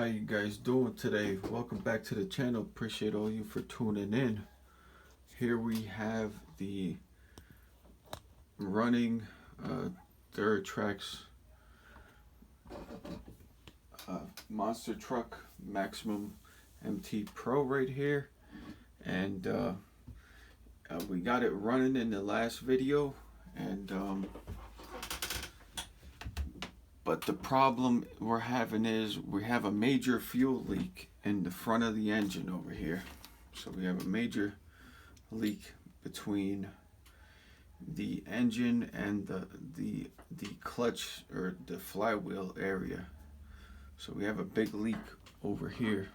How you guys doing today? Welcome back to the channel. Appreciate all you for tuning in. Here we have the running Duratrax monster truck maximum MT Pro right here, and we got it running in the last video, and but the problem we're having is we have a major fuel leak in the front of the engine over here. So we have a major leak between the engine and the clutch or the flywheel area. So we have a big leak over here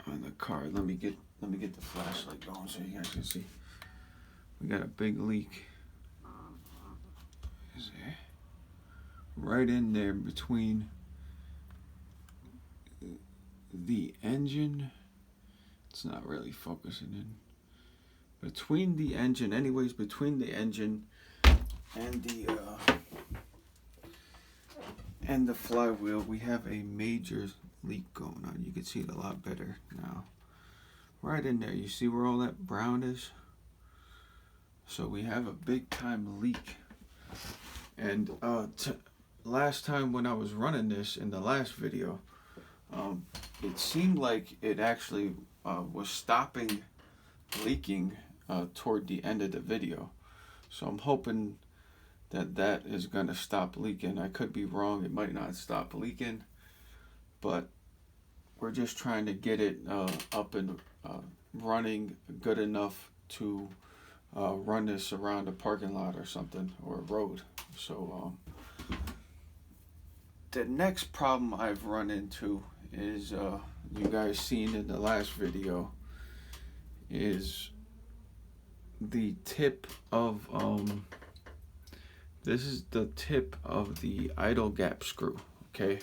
on the car. Let me get the flashlight going so you guys can see. We got a big leak. Is there? Right in there between the engine. It's not really focusing in. Between the engine, anyways, between the engine and the flywheel, we have a major leak going on. You can see it a lot better now. Right in there, you see where all that brown is? So we have a big time leak. And last time when I was running this in the last video, it seemed like it actually was stopping leaking toward the end of the video. So I'm hoping that is going to stop leaking. I could be wrong. It might not stop leaking, but we're just trying to get it up and running good enough to run this around a parking lot or something, or a road. So the next problem I've run into is, you guys seen in the last video, is the tip of, this is the tip of the idle gap screw, okay?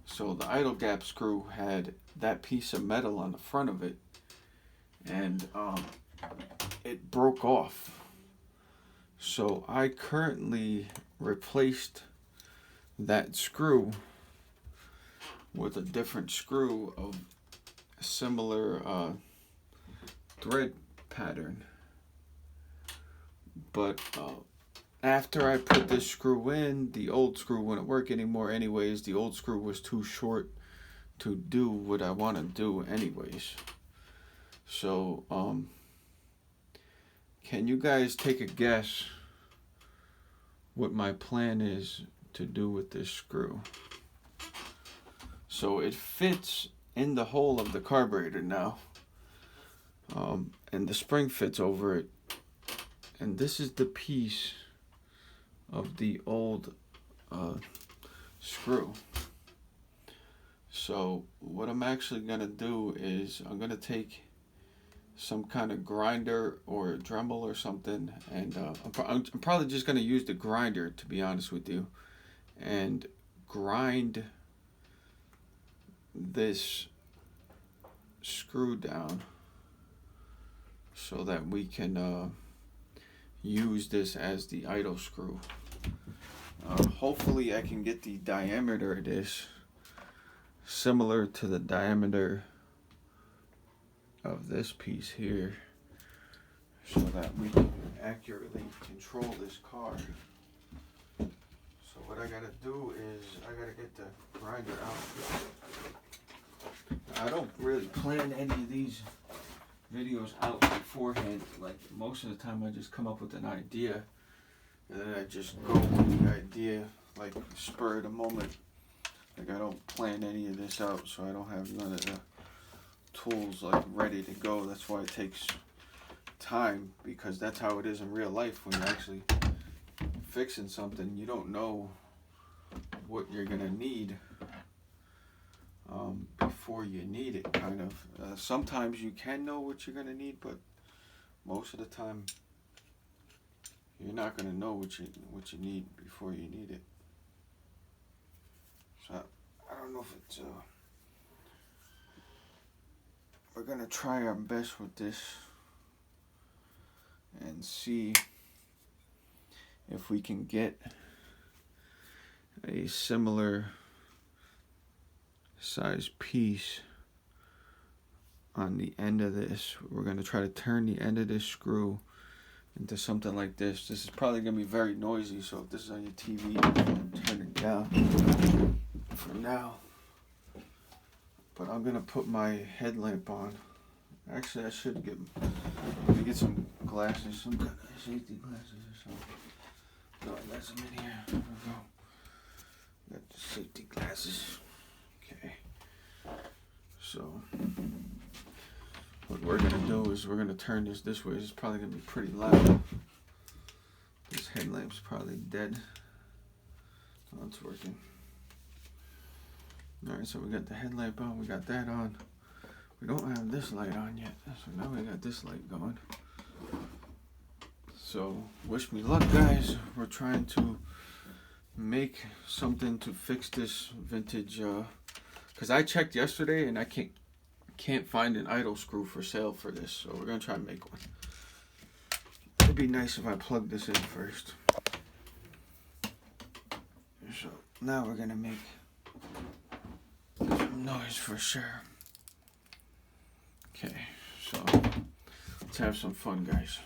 So the idle gap screw had that piece of metal on the front of it, and it broke off. So I currently replaced that screw with a different screw of a similar thread pattern. But after I put this screw in, the old screw wouldn't work anymore anyways. The old screw was too short to do what I want to do anyways. So can you guys take a guess what my plan is to do with this screw? So it fits in the hole of the carburetor now, and the spring fits over it, and this is the piece of the old screw. So what I'm actually gonna do is I'm gonna take some kind of grinder or a Dremel or something, and I'm probably just gonna use the grinder, to be honest with you, and grind this screw down so that we can use this as the idle screw. Hopefully I can get the diameter of this similar to the diameter of this piece here, so that we can accurately control this car. So what I gotta do is I gotta get the grinder out. I don't really plan any of these videos out beforehand. Like, most of the time I just come up with an idea and then I just go with the idea, like spur of the moment. Like, I don't plan any of this out, so I don't have none of the tools like ready to go. That's why it takes time, because that's how it is in real life. When you're actually fixing something, you don't know what you're gonna need before you need it, kind of. Sometimes you can know what you're gonna need, but most of the time you're not gonna know what you need before you need it. So I don't know if it's we're gonna try our best with this and see if we can get a similar size piece on the end of this. We're going to try to turn the end of this screw into something like this. This is probably going to be very noisy, so if this is on your TV, turn it down for now. But I'm going to put my headlamp on. Actually, I should get some glasses, some kind of safety glasses or something. No, I got some in here. There we go. Got the safety glasses. Okay. So what we're gonna do is we're gonna turn this way. It's probably gonna be pretty loud. This headlamp's probably dead. Oh, it's working. Alright, so we got the headlamp on, we got that on. We don't have this light on yet, so now we got this light going. So wish me luck, guys. We're trying to make something to fix this vintage, because I checked yesterday and I can't find an idle screw for sale for this, so we're gonna try and make one. It'd be nice if I plug this in first. So now we're gonna make some noise for sure. Okay, so let's have some fun, guys.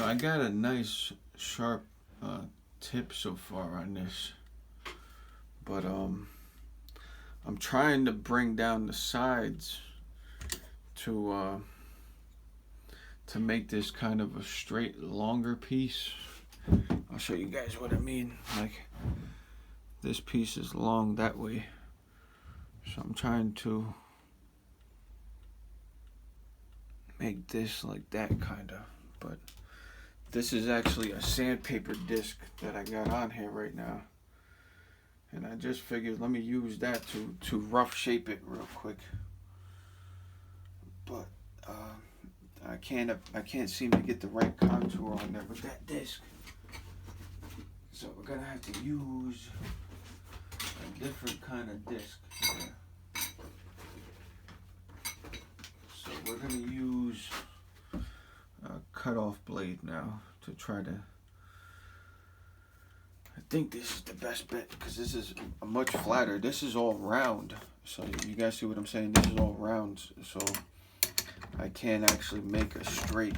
I got a nice sharp tip so far on this, but I'm trying to bring down the sides to make this kind of a straight, longer piece. I'll show you guys what I mean. Like, this piece is long that way, so I'm trying to make this like that kind of, but this is actually a sandpaper disc that I got on here right now. And I just figured let me use that to rough shape it real quick. But I can't seem to get the right contour on there with that disc. So we're gonna have to use a different kind of disc here. So we're gonna use a cutoff blade now to try to. I think this is the best bet because this is much flatter. This is all round, so you guys see what I'm saying. This is all round, so I can't actually make a straight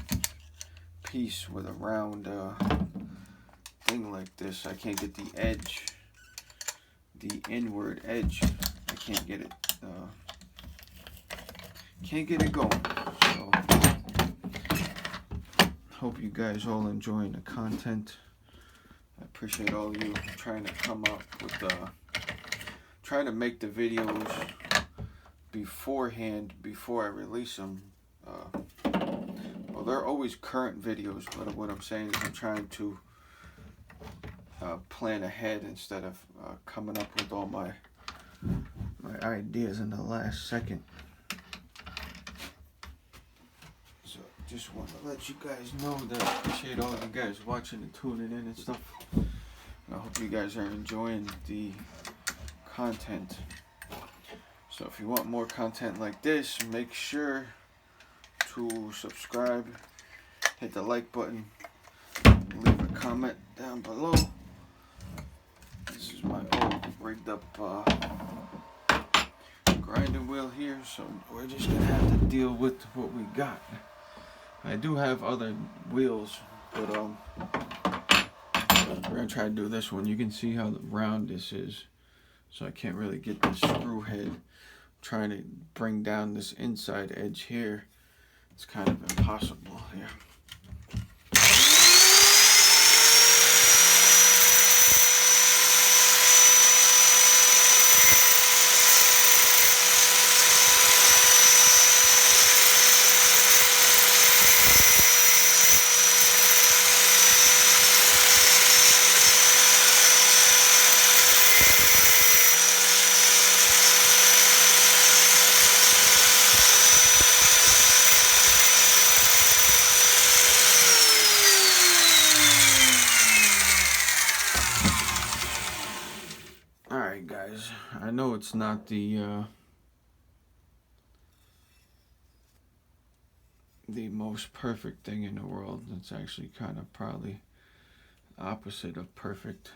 piece with a round thing like this. I can't get the edge, the inward edge. I can't get it going. So hope you guys all enjoying the content. I appreciate all of you trying to come up with trying to make the videos beforehand before I release them. Well, they're always current videos, but what I'm saying is I'm trying to plan ahead instead of coming up with all my ideas in the last second. So just want to let you guys know that I appreciate all of you guys watching and tuning in and stuff. I hope you guys are enjoying the content. So if you want more content like this, make sure to subscribe, hit the like button, leave a comment down below. This is my old rigged up grinding wheel here, so we're just gonna have to deal with what we got. I do have other wheels, but we're gonna try to do this one. You can see how round this is, so I can't really get the screw head. I'm trying to bring down this inside edge here. It's kind of impossible here. Alright guys, I know it's not the most perfect thing in the world. It's actually kind of probably opposite of perfect.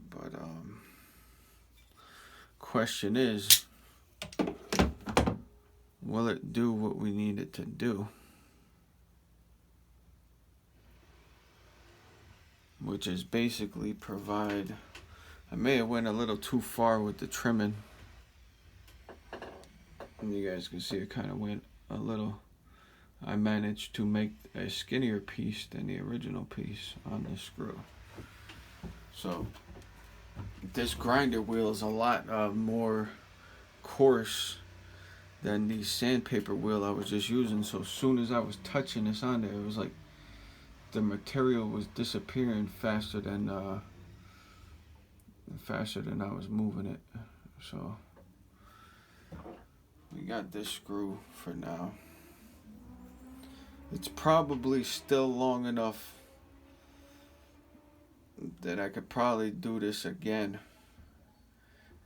But question is, will it do what we need it to do? Which is basically provide, I may have went a little too far with the trimming. And you guys can see it kind of went a little, I managed to make a skinnier piece than the original piece on this screw. So this grinder wheel is a lot more coarse than the sandpaper wheel I was just using. So as soon as I was touching this on there, it was like the material was disappearing faster than I was moving it. So we got this screw for now. It's probably still long enough that I could probably do this again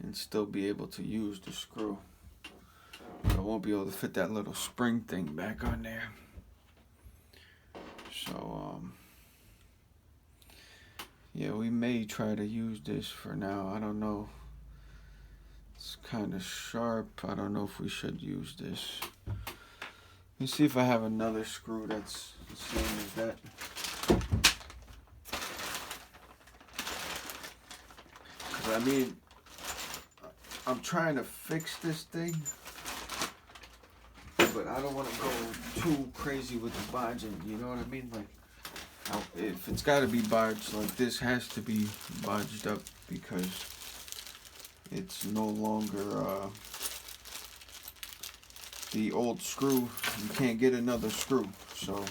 and still be able to use the screw. But I won't be able to fit that little spring thing back on there. So yeah, we may try to use this for now. I don't know. It's kind of sharp. I don't know if we should use this. Let me see if I have another screw that's the same as that. Cause I mean, I'm trying to fix this thing, but I don't want to go too crazy with the bodging. You know what I mean? Like, if it's got to be bodged, like this has to be bodged up because it's no longer the old screw. You can't get another screw, so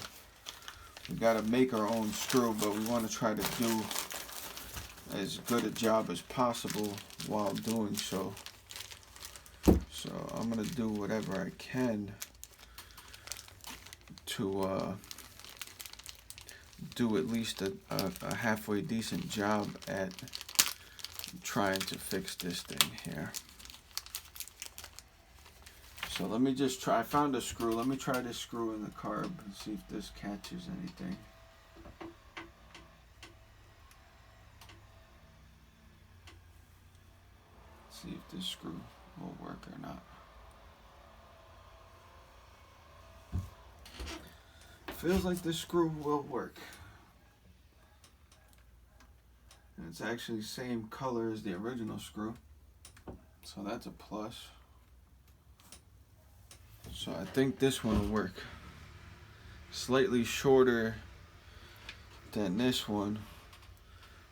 we got to make our own screw, but we want to try to do as good a job as possible while doing so. So I'm gonna do whatever I can to do at least a halfway decent job at trying to fix this thing here. So let me just try. I found a screw. Let me try this screw in the carb and see if this catches anything. See if this screw will work or not. feels like this screw will work. And it's actually the same color as the original screw, so that's a plus. So I think this one will work. Slightly shorter than this one,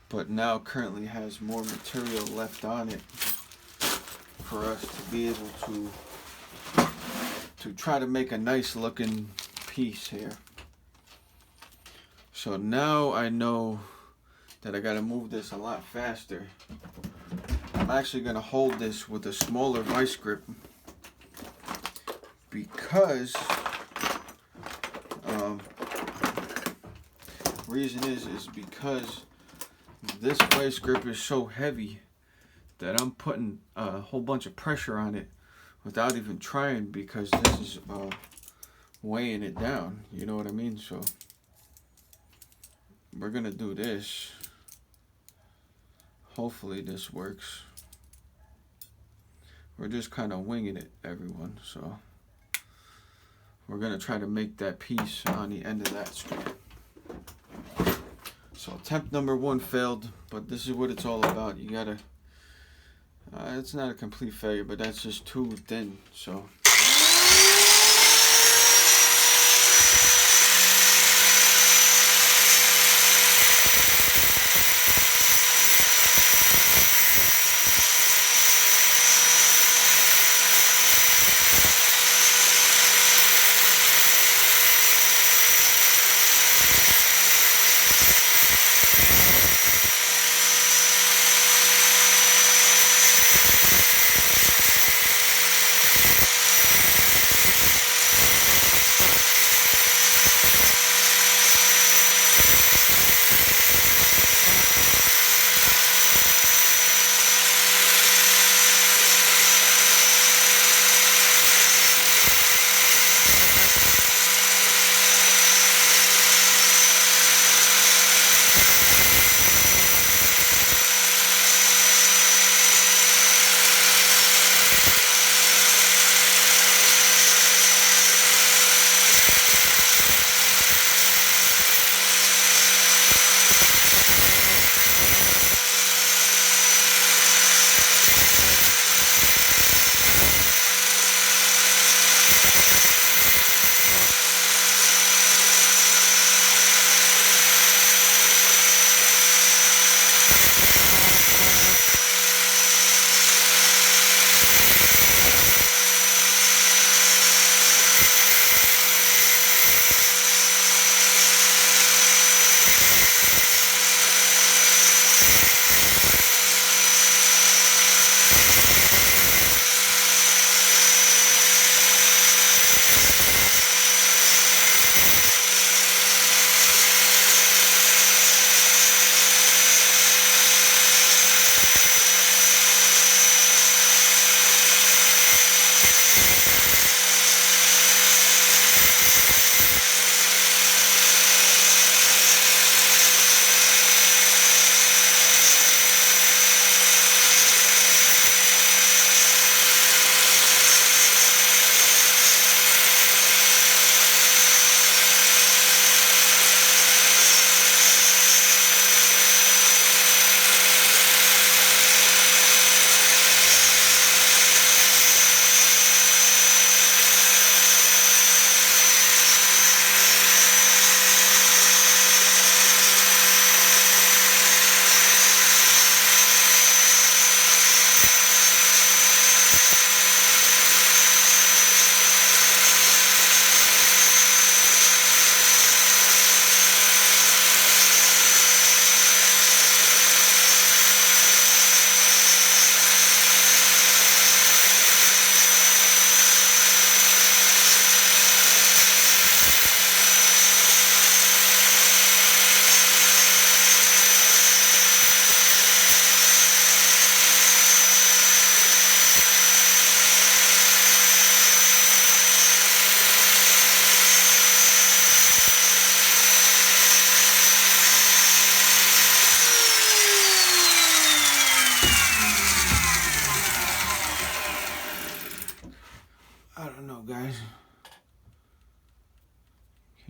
but now currently has more material left on it for us to be able to try to make a nice looking piece here. So now I know that I gotta move this a lot faster. I'm actually gonna hold this with a smaller vice grip because reason is because this vice grip is so heavy that I'm putting a whole bunch of pressure on it without even trying, because this is weighing it down, you know what I mean? So we're gonna do this. Hopefully this works. We're just kind of winging it, everyone. So we're gonna try to make that piece on the end of that screw. So attempt number 1 failed, but this is what it's all about. You gotta, it's not a complete failure, but that's just too thin, so.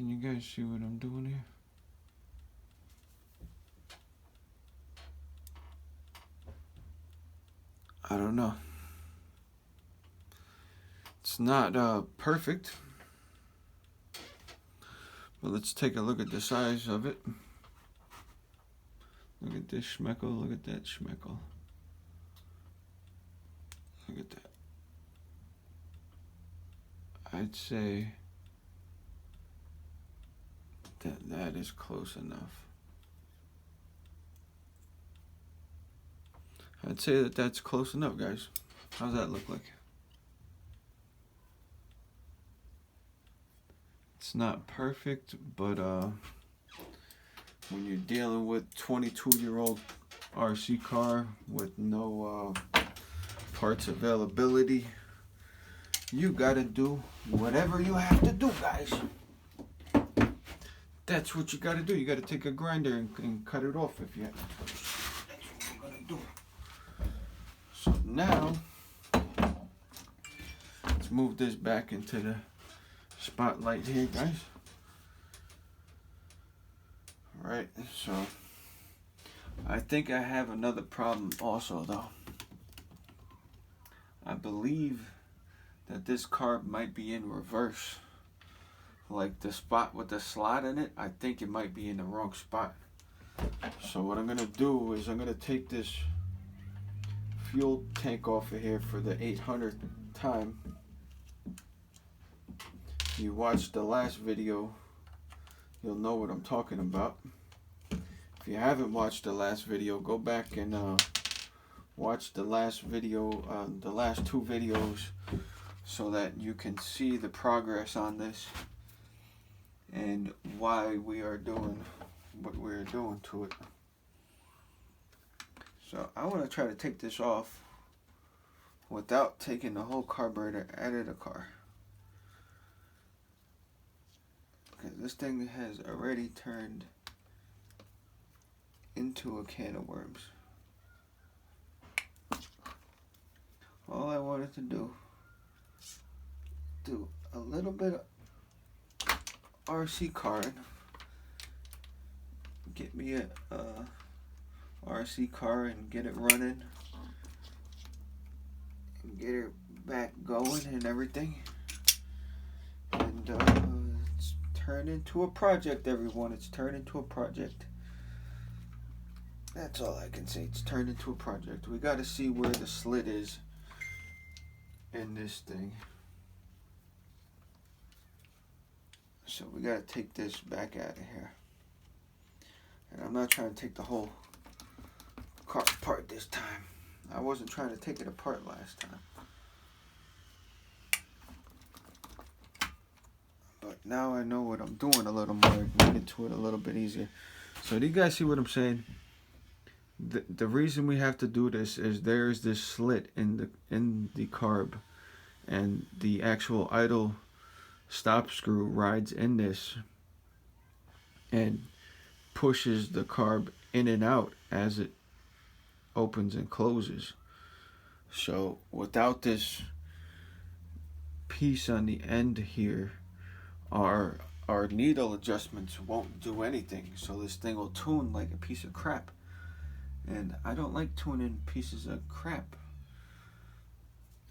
Can you guys see what I'm doing here? I don't know. It's not perfect, but let's take a look at the size of it. Look at this schmeckle, look at that schmeckle. Look at that. I'd say that is close enough. I'd say that's close enough, guys. How's that look like? It's not perfect, but when you're dealing with 22-year-old RC car with no parts availability, you gotta do whatever you have to do, guys. That's what you gotta do. You gotta take a grinder and cut it off if you have to. That's what you're gonna do. So now, let's move this back into the spotlight here, guys. Alright, so I think I have another problem also, though. I believe that this carb might be in reverse. Like the spot with the slot in it, I think it might be in the wrong spot. So what I'm gonna do is I'm gonna take this fuel tank off of here for the 800th time. If you watched the last video, you'll know what I'm talking about. If you haven't watched the last video, go back and watch the last video, the last two videos, so that you can see the progress on this and why we are doing what we're doing to it. So I want to try to take this off without taking the whole carburetor out of the car. Because this thing has already turned into a can of worms. All I wanted to do a little bit of RC card, get me a RC car and get it running and get it back going and everything, and it's turned into a project, everyone. It's turned into a project. That's all I can say. It's turned into a project. We got to see where the slit is in this thing. So we got to take this back out of here. And I'm not trying to take the whole car apart this time. I wasn't trying to take it apart last time. But now I know what I'm doing a little more. I can get into it a little bit easier. So do you guys see what I'm saying? The reason we have to do this is there's this slit in the carb, and the actual idle stop screw rides in this and pushes the carb in and out as it opens and closes. So without this piece on the end here, our needle adjustments won't do anything. So this thing will tune like a piece of crap. And I don't like tuning pieces of crap.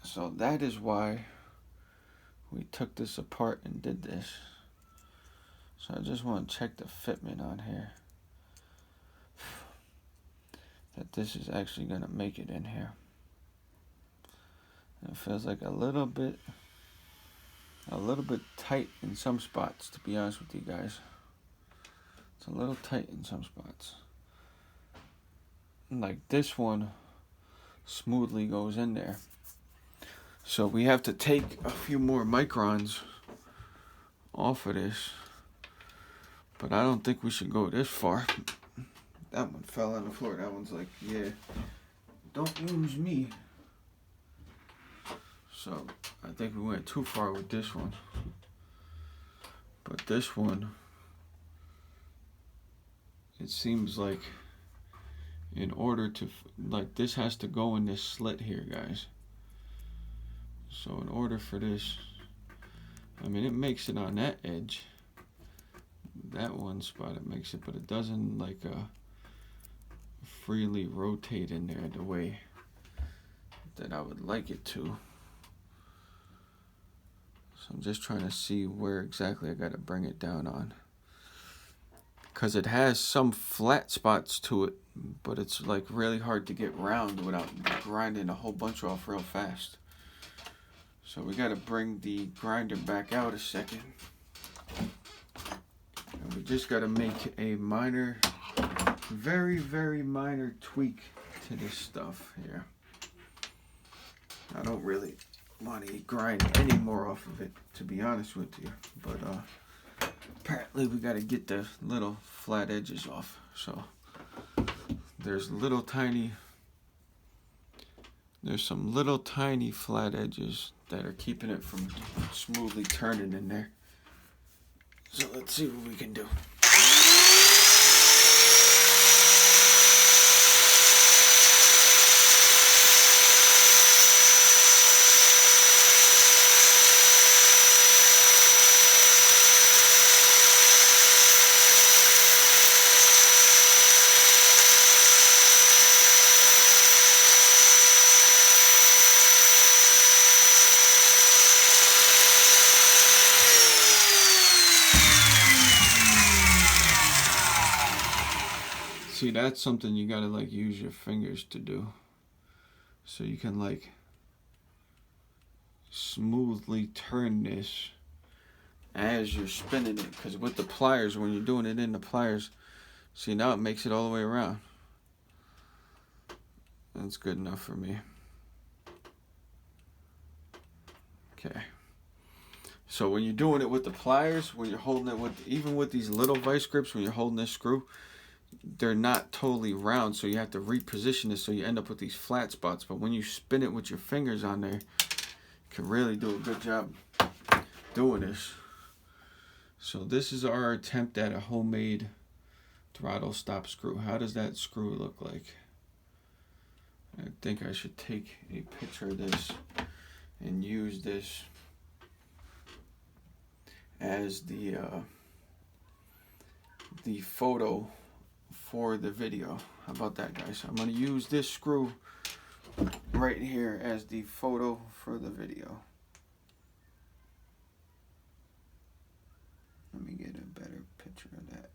So that is why we took this apart and did this. So I just want to check the fitment on here, that this is actually going to make it in here. And it feels like a little bit tight in some spots, to be honest with you guys. It's a little tight in some spots. Like this one smoothly goes in there. So we have to take a few more microns off of this. But I don't think we should go this far. That one fell on the floor. That one's like, yeah, don't use me. So I think we went too far with this one. But this one, it seems like in order to, like, this has to go in this slit here, guys. So in order for this, I mean, it makes it on that edge, that one spot it makes it, but it doesn't like freely rotate in there the way that I would like it to. So I'm just trying to see where exactly I got to bring it down on. Because it has some flat spots to it, but it's like really hard to get round without grinding a whole bunch off real fast. So we got to bring the grinder back out a second. And we just got to make a minor, very, very minor tweak to this stuff here. I don't really want to grind any more off of it, to be honest with you. But apparently we got to get the little flat edges off. So there's some little tiny flat edges that are keeping it from smoothly turning in there. So let's see what we can do. See, that's something you gotta like use your fingers to do. So you can like smoothly turn this as you're spinning it. Because with the pliers, when you're doing it in the pliers, see, now it makes it all the way around. That's good enough for me. Okay. So when you're doing it with the pliers, when you're holding it with, even with these little vice grips, when you're holding this screw, they're not totally round, so you have to reposition it so you end up with these flat spots. But when you spin it with your fingers on there, you can really do a good job doing this. So this is our attempt at a homemade throttle stop screw. How does that screw look like? I think I should take a picture of this and use this as the photo for the video. How about that, guys? I'm going to use this screw right here as the photo for the video. Let me get a better picture of that.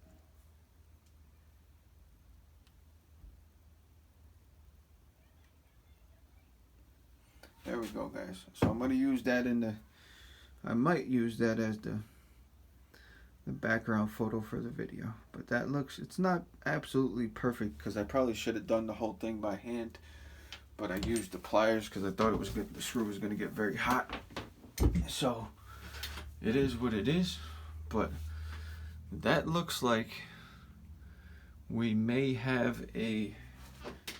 There we go, guys. So I'm going to use that in the, I might use that as the background photo for the video. But that looks, it's not absolutely perfect because I probably should have done the whole thing by hand. But I used the pliers because I thought it was good, the screw was going to get very hot. So it is what it is. But that looks like we may have a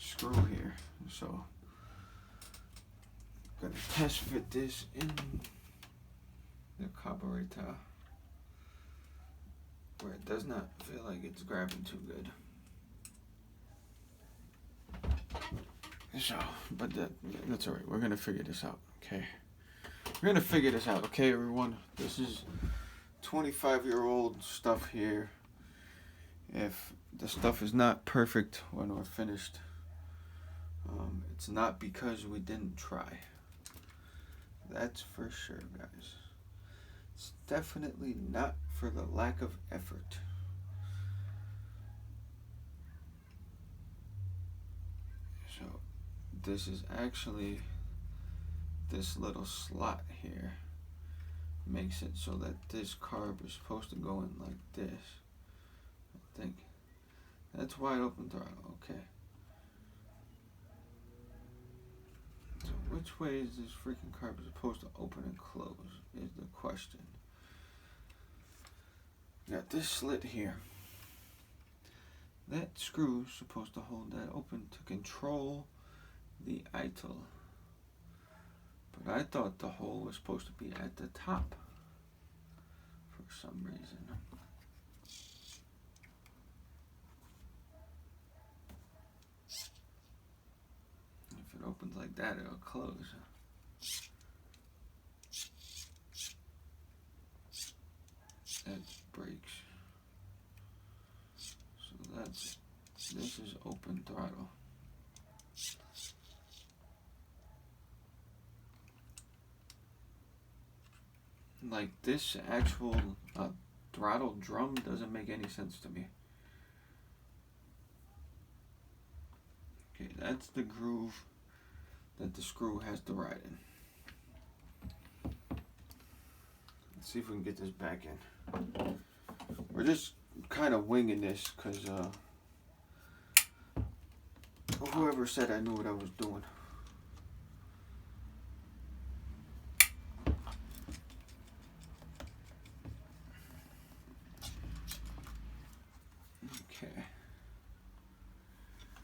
screw here. So I'm going to test fit this in the carburetor where it does not feel like it's grabbing too good. So, but that's alright. We're going to figure this out, okay? We're going to figure this out, okay, everyone? This is 25-year-old stuff here. If the stuff is not perfect when we're finished, it's not because we didn't try. That's for sure, guys. It's definitely not for the lack of effort. So this is actually, this little slot here makes it so that this carb is supposed to go in like this. I think that's wide open throttle. Okay. So which way is this freaking carb supposed to open and close is the question. Got this slit here. That screw is supposed to hold that open to control the idle. But I thought the hole was supposed to be at the top for some reason. If it opens like that, it'll close. That breaks. open throttle. Like this actual throttle drum doesn't make any sense to me. Okay, that's the groove that the screw has to ride in. Let's see if we can get this back in. We're just kind of winging this because whoever said I knew what I was doing. Okay.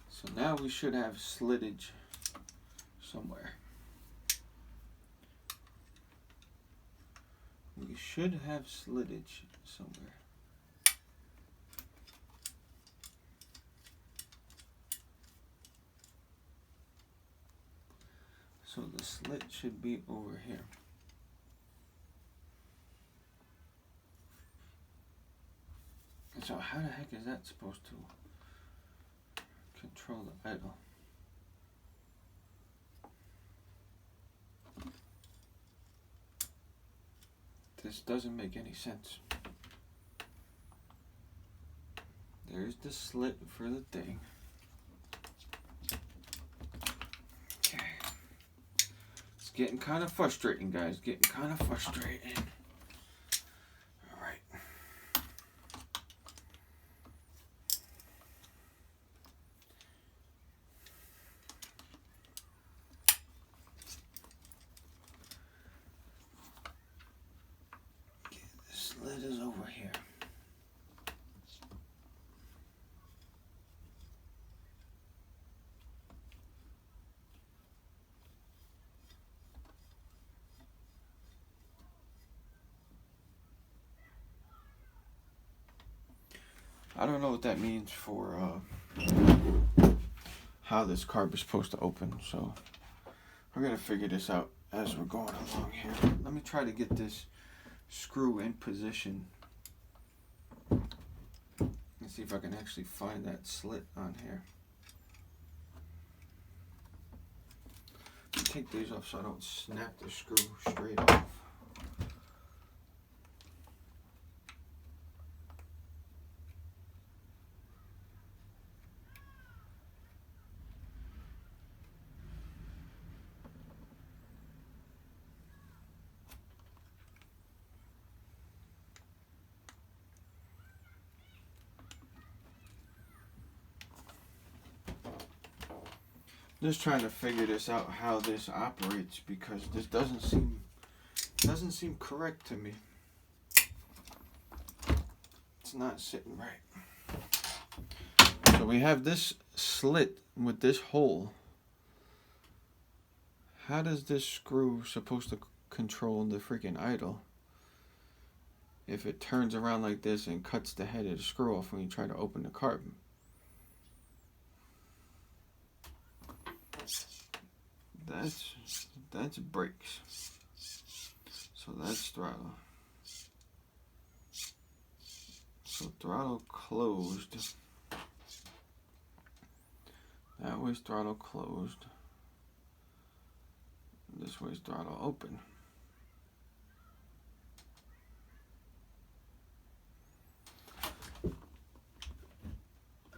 So now we should have slitage somewhere. We should have slitage somewhere. So the slit should be over here. So how the heck is that supposed to control the idle? This doesn't make any sense. There's the slit for the thing. Okay. It's getting kind of frustrating, guys. Getting kind of frustrating. Alright. Okay, the slit is over here. I don't know what that means for how this carb is supposed to open, so we're going to figure this out as we're going along here. Let me try to get this screw in position and see if I can actually find that slit on here. Take these off so I don't snap the screw straight off. Just trying to figure this out, how this operates, because this doesn't seem correct to me. It's not sitting right. So we have this slit with this hole. How does this screw supposed to control the freaking idle if it turns around like this and cuts the head of the screw off when you try to open the carb? That's brakes. So that's throttle. So throttle closed. That way's throttle closed. This way's throttle open.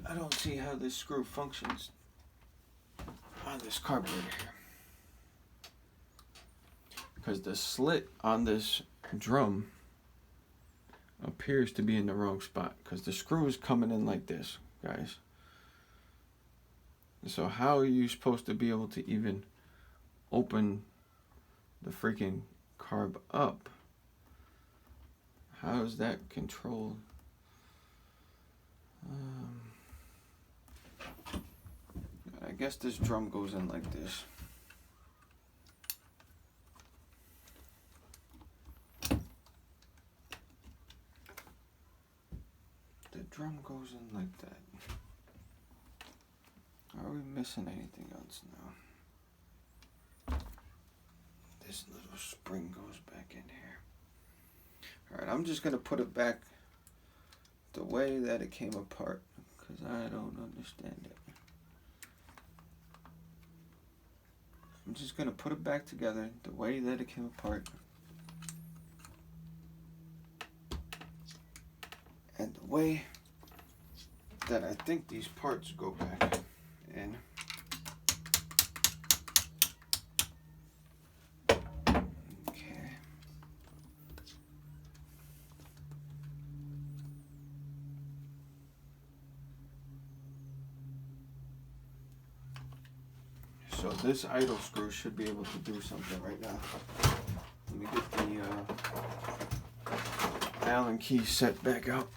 I don't see how this screw functions on this carburetor here. Because the slit on this drum appears to be in the wrong spot. Because the screw is coming in like this, guys. So how are you supposed to be able to even open the freaking carb up? How is that controlled? I guess this drum goes in like this. The drum goes in like that. Are we missing anything else now? This little spring goes back in here. Alright, I'm just going to put it back the way that it came apart because I don't understand it. I'm just going to put it back together the way that it came apart. And the way that I think these parts go back in. Okay. So this idle screw should be able to do something right now. Let me get the Allen key set back out.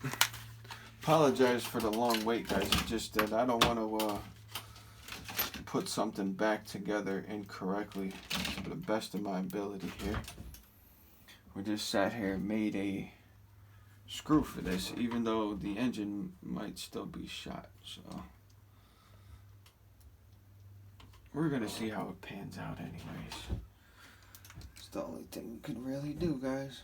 Apologize for the long wait, guys. It's just that I don't want to put something back together incorrectly to the best of my ability here. We just sat here and made a screw for this, even though the engine might still be shot. So we're going to see how it pans out anyways. It's the only thing we can really do, guys.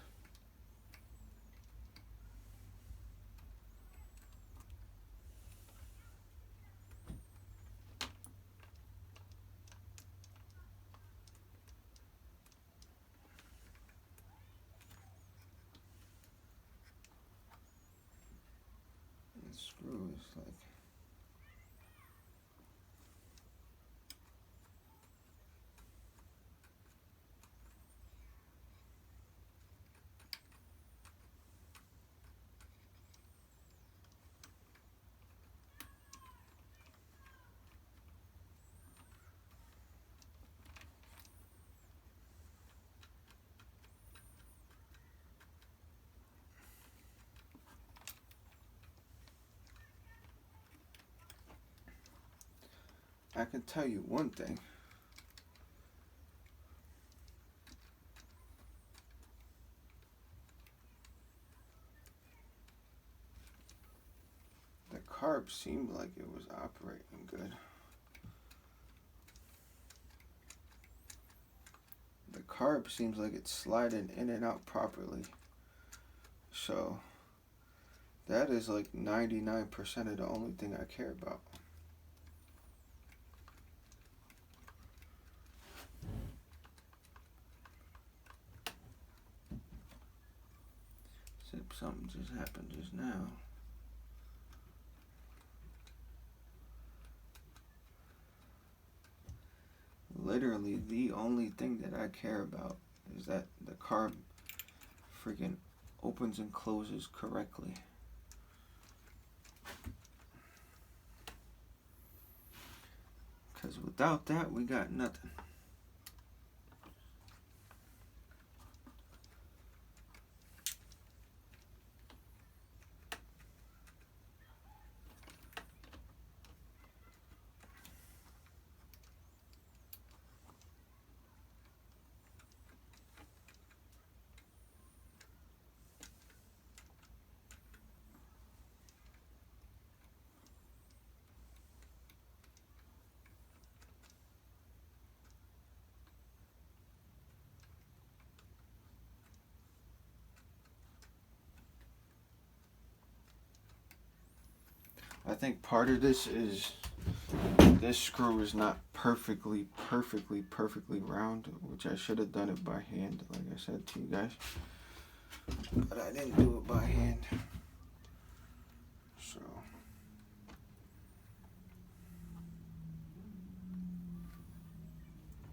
The screw is like... I can tell you one thing. The carb seemed like it was operating good. The carb seems like it's sliding in and out properly. So that is like 99% of the only thing I care about. Except something just happened just now. Literally the only thing that I care about is that the carb freaking opens and closes correctly. Because without that, we got nothing. I think part of this is this screw is not perfectly round, which I should have done it by hand, like I said to you guys. But I didn't do it by hand. So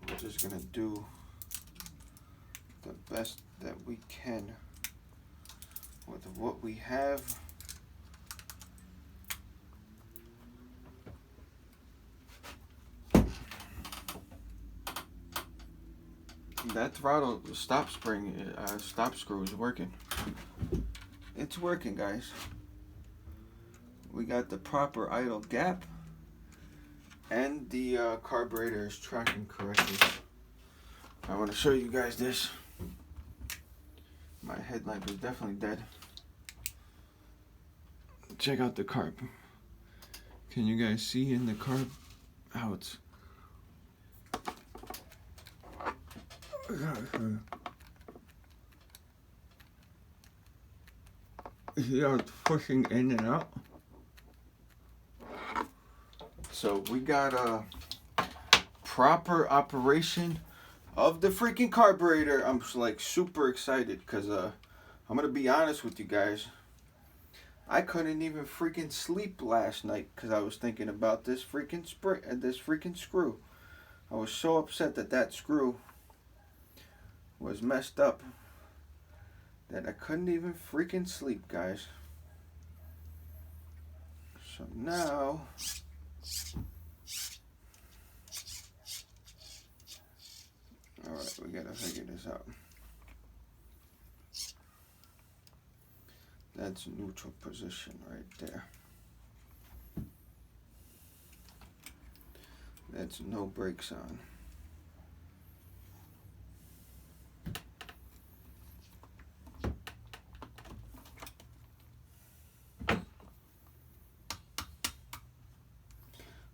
we're just gonna do the best that we can with what we have. That throttle stop screw is working. It's working, guys. We got the proper idle gap, and the carburetor is tracking correctly. I want to show you guys this. My headlamp is definitely dead. Check out the carb. Can you guys see in the carb how it's... See how it's pushing in and out? So we got proper operation of the freaking carburetor. I'm like super excited because I'm gonna be honest with you guys. I couldn't even freaking sleep last night because I was thinking about this freaking screw. I was so upset that that screw was messed up that I couldn't even freaking sleep, guys. So now alright, we gotta figure this out. That's neutral position right there. That's no brakes on.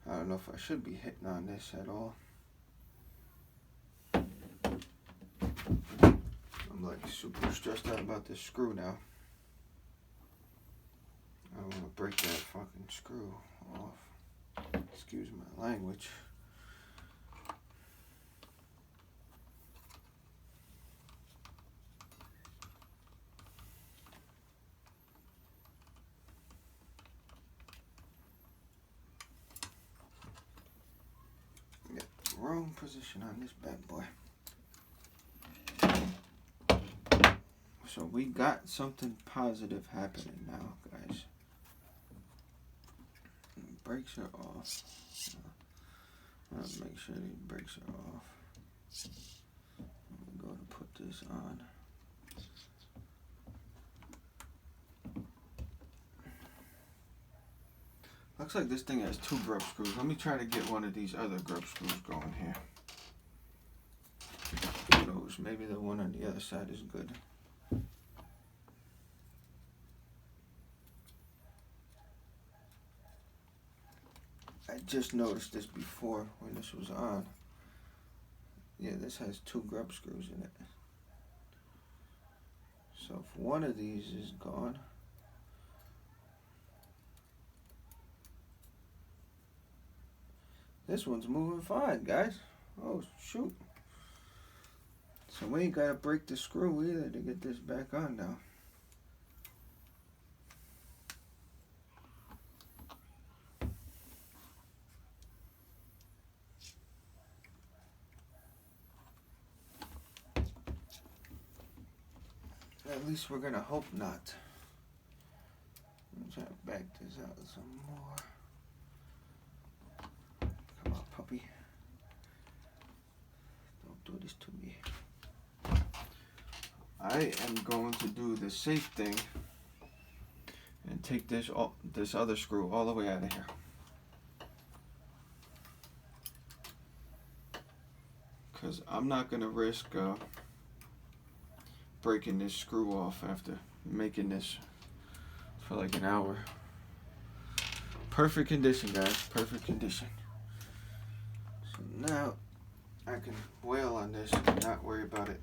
I don't know if I should be hitting on this at all. I'm like super stressed out about this screw now. I want to break that fucking screw off. Excuse my language. Get the wrong position on this bad boy. So we got something positive happening now, guys. Brakes are off. I'll make sure these brakes are off. I'm going to put this on. Looks like this thing has 2 grub screws. Let me try to get one of these other grub screws going here. Who knows? Maybe the one on the other side is good. I just noticed this before when this was on. Yeah, this has 2 grub screws in it. So if one of these is gone, this one's moving fine, guys. Oh, shoot. So we ain't gotta break the screw either to get this back on now. At least we're gonna hope not. Let me try to back this out some more. Come on, puppy. Don't do this to me. I am going to do the safe thing and take this other screw all the way out of here. Because I'm not going to risk breaking this screw off after making this for like an hour. Perfect condition, guys. Perfect condition. So now I can wail on this and not worry about it.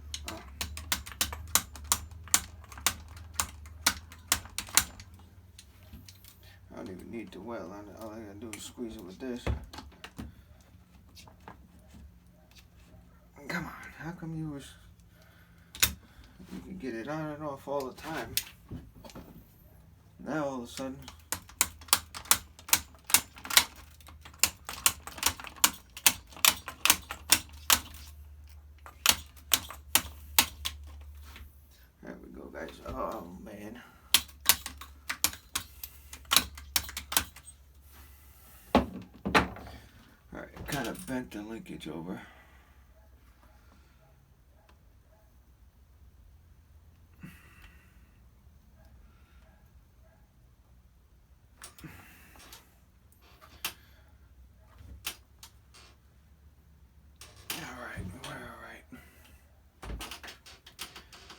I don't even need to wail on it. All I gotta do is squeeze it with this. Come on, how come you can get it on and off all the time? Now all of a sudden, there we go, guys. Oh man. Alright, kind of bent the linkage over.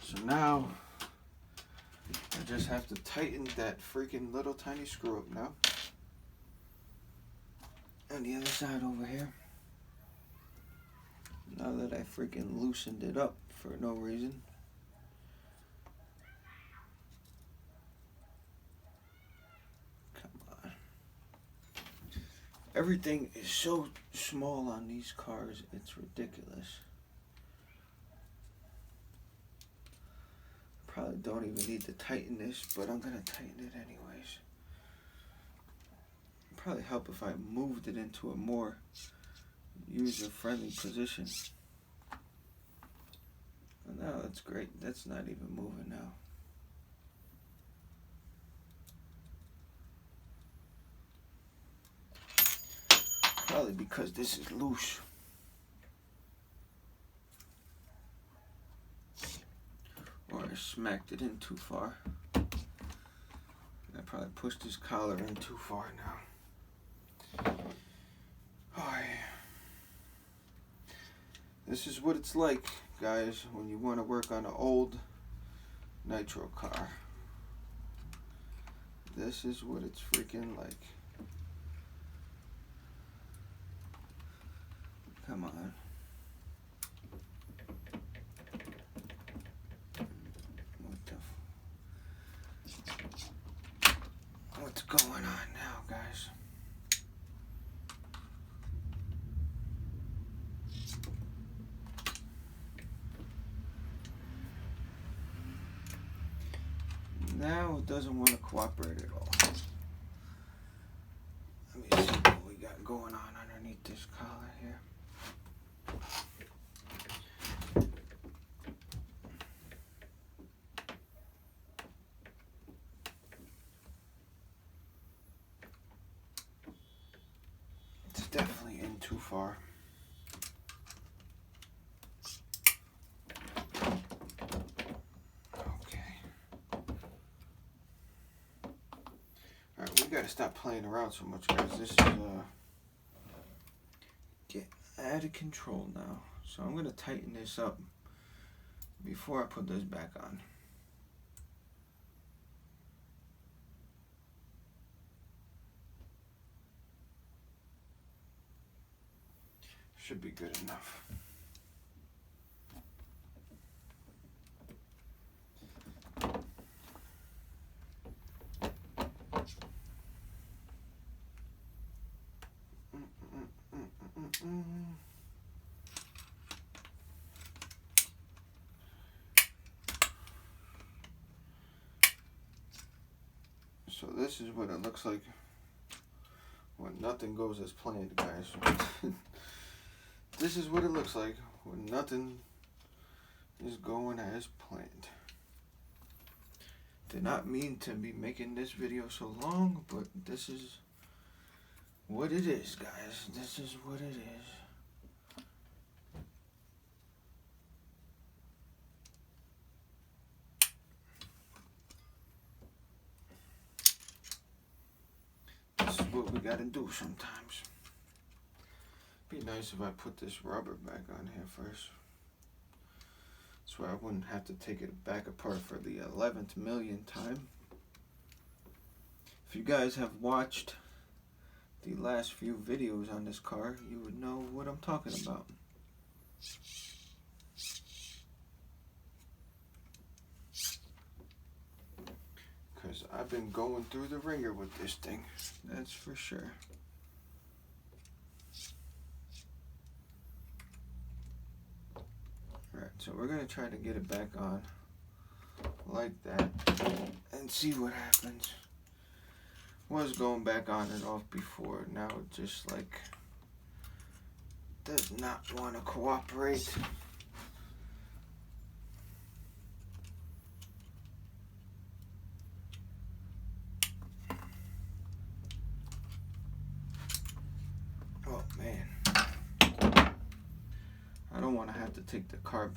So now I just have to tighten that freaking little tiny screw up now. On the other side over here. Now that I freaking loosened it up for no reason. Come on. Everything is so small on these cars, it's ridiculous. Probably don't even need to tighten this, but I'm gonna tighten it anyways. It'd probably help if I moved it into a more user-friendly position. And now that's great. That's not even moving now. Probably because this is loose. Or I smacked it in too far. I probably pushed this collar in too far now. Oh, yeah. This is what it's like, guys, when you want to work on an old nitro car. This is what it's freaking like. Come on. What's going on now, guys? Now it doesn't want to cooperate at all. Let me see what we got going on underneath this collar here. It's definitely in too far. We gotta stop playing around so much, guys. This is get out of control now. So I'm gonna tighten this up before I put this back on. Should be good enough. So this is what it looks like when nothing goes as planned, guys. This is what it looks like when nothing is going as planned. Did not mean to be making this video so long, but this is what it is, guys. This is what it is. This is what we gotta do sometimes. Be nice if I put this rubber back on here first, so I wouldn't have to take it back apart for the 11th millionth time. If you guys have watched the last few videos on this car, you would know what I'm talking about. Because I've been going through the ringer with this thing, that's for sure. Alright, so we're going to try to get it back on like that and see what happens. Was going back on and off before, now it just like does not want to cooperate. Oh man, I don't want to have to take the car